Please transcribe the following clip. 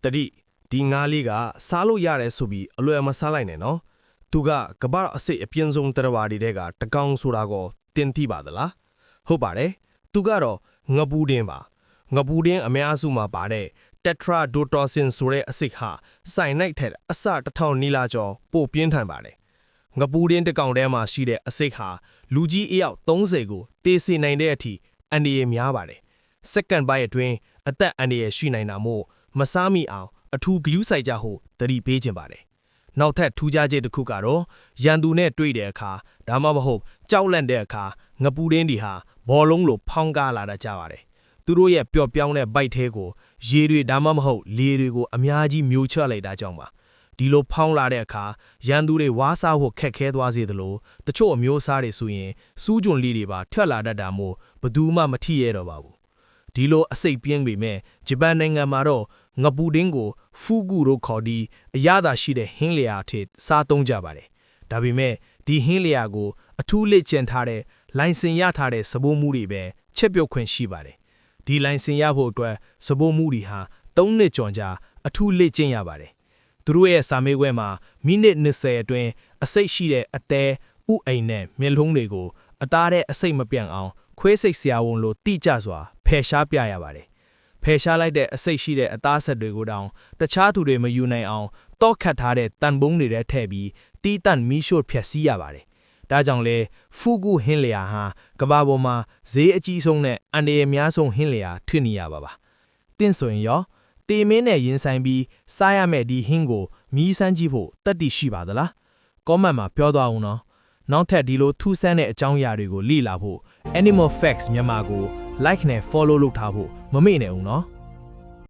တတိဒီငါးလေးကစားလို့ရတယ်ဆိုပြီးအလွယ်မစားလိုက်နဲ့နော်သူကကဘာအစိတ်အပြင်းဆုံးတရားဝါဒီတဲ့ကတကောင်ဆိုတာကိုတင်တိပါသလားဟုတ်ပါတယ်သူကတော့ငပူးတင်းပါငပူးတင်းအများစုမှာပါတဲ့ tetrodotoxin ဆိုတဲ့အစိတ်ဟာစိုင်နိုင်တဲ့အစ1000နီလာကျော်ပို့ပြင်းထန်ပါတယ်ငပူးတင်းတစ်ကောင်ထဲမှာရှိတဲ့အစိတ်ဟာလူကြီးအယောက်30ကိုတေးစေနိုင်တဲ့အထိအန္တရာယ်များပါတယ်စက္ကန့်ပိုင်းအတွင်းအသက်အန္တရာယ်ရှိနိုင်တာမို့မစားမိအောင်အထူးဂရုစိုက်ကြဖို့တတိပေးခြင်းပါတယ်နောက်ထပ်ထူးခြားချက်တစ်ခုကတော့ရန်သူနဲ့တွေ့တဲ့အခါဒါမှမဟုတ်ကြောက်လန့်တဲ့အခါငပူးတင်းတွေဟာဘောလုံးလိုဖောင်းကားလာတတ်ကြပါတယ်သူတို့ရဲ့ပျော့ပြောင်းတဲ့ဗိုက်ထဲကိုရေတွေဒါမှမဟုတ်လေတွေကိုအများကြီးမျိုးချလိုက်တာကြောင့်ပါဒီလိုဖောင်းလာတဲ့အခါရန်သူတွေဝါးစားဖို့ခက်ခဲသွားစေသလိုတချို့အမျိုးအစားတွေဆိုရင်စူးကျွန်လေးတွေပါထွက်လာတတ်တာမို့ဘယ်သူမှမထိရတော့ပါဘူးဒီလိုအစိတ်ပြင်းပေမဲ့ဂျပန်နိုင်ငံမှာတော့ငပူးတင်းကိုဖူဂူလို့ခေါ်ပြီးအရသာရှိတဲ့ဟင်းလျာအထိစားသုံးကြပါတယ်ဒါပေမဲ့ဒီဟင်းလျာကိုအထူးလက်ကျန်ထားတဲ့လိုင်စင်ရထားတဲ့စပိုးမှုတွေပဲချက်ပြုတ်ခွင့်ရှိပါတယ်ဒီလိုင်စင်ရဖို့အတွက်စပိုးမှုတွေဟာ3နှစ်ကျော်ကြာအထူးလက်ကျင့်ရပါတယ်သူတို့ရဲ့စာမေးပွဲမှာမိနစ်20အတွင်းအစိတ်ရှိတဲ့အသေးဥအိမ်နဲ့မျက်လုံးတွေကိုအသားတဲ့အစိတ်မပြန့်အောင်ခွဲစိတ်ဆရာဝန်လိုတိကျစွာဖယ်ရှားပြရပါတယ်ဖယ်ရှားလိုက်တဲ့အစိတ်ရှိတဲ့အသားဆက်တွေကိုတောင်တခြားသူတွေမယူနိုင်အောင်တော့ခတ်ထားတဲ့တန်ပုံးတွေထဲထည့်ပြီးတီးတန့်မီးရှို့ဖျက်ဆီးရပါတယ်ဒါကြောင့်လဲဖူဂူဟင်းလျာဟာကဘာပေါ်မှာဈေးအကြီးဆုံးနဲ့အန္တရာယ်များဆုံးဟင်းလျာထွင်နေရပါတင့်ဆိုရင်ရောတေမင်းနဲ့ရင်ဆိုင်ပြီးစားရမယ့်ဒီဟင်းကိုမီးစမ်းကြည့်ဖို့တတ်တည်ရှိပါသလားကောမန့်မှာပြောသွားအောင်နော်နောက်ထပ်ဒီလိုထူးဆန်းတဲ့အကြောင်းအရာတွေကိုလေ့လာဖို့ Animal Facts မြန်မာကို like နဲ့ follow လုပ်ထားဖို့မမေ့နဲ့ဦးနော်